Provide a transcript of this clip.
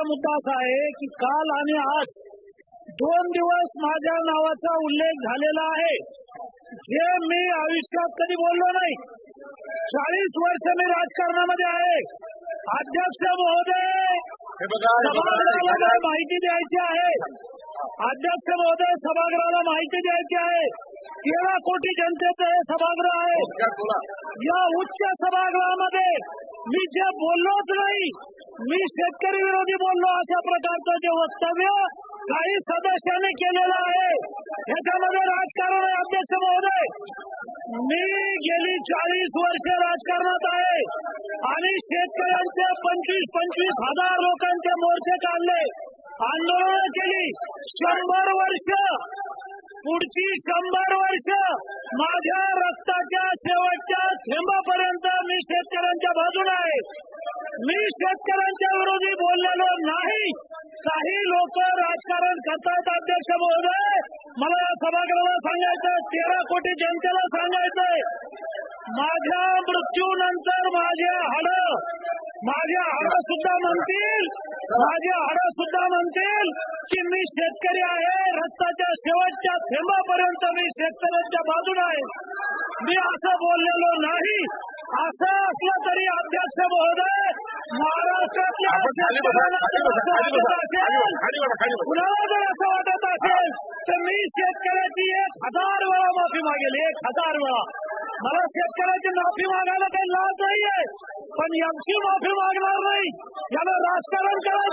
मुद्दा असा आहे की काल आणि आज 2 दिवस माझ्या नावाचा उल्लेख झालेला आहे, जे मी आयुष्यात कधी बोललो नाही. 40 वर्ष मी राजकारणामध्ये आहे. अध्यक्ष महोदय, सभागृहाला माहिती द्यायची आहे. अध्यक्ष महोदय, सभागृहाला माहिती द्यायची आहे. 13 कोटी जनतेचं हे सभागृह आहे. या उच्च सभागृहामध्ये मी जे बोललोच नाही, मी शेतकरी विरोधी बोललो अशा प्रकारचं जे वक्तव्य काही सदस्यांनी केलेलं आहे, याच्यामध्ये राजकारण आहे. अध्यक्ष महोदय, मी गेली 40 वर्ष राजकारणात आहे आणि शेतकऱ्यांचे 25-25 हजार लोकांचे मोर्चे काढले, आंदोलनं केली. 100 वर्ष, पुढची 100 वर्ष माझ्या रक्ताच्या शेवटच्या थेंबापर्यंत मी शेतकऱ्यांच्या बाजूला आहे. मी शेतकऱ्यांच्या विरोधी बोललेलो नाही. काही लोक राजकारण करतात. अध्यक्ष महोदय, मला या सभागृहाला सांगायचं, 13 कोटी जनतेला सांगायचंय, माझ्या मृत्यूनंतर माझे हाड सुद्धा म्हणतील की मी शेतकरी आहे. रक्ताच्या शेवटच्या थेंबापर्यंत मी शेतकऱ्यांच्या बाजूला आहे. मी असं बोललेलो नाही. असं असलं तरी अध्यक्ष महोदय, महाराष्ट्रातल्या कुणाला जर असं वाटत असेल तर मी शेतकऱ्याची 1000 वेळा माफी मागेल. 1000 वेळा. मला शेतकऱ्याची माफी मागायला काही लाज नाहीये, पण यांची माफी मागणार नाही. याला राजकारण करायचं.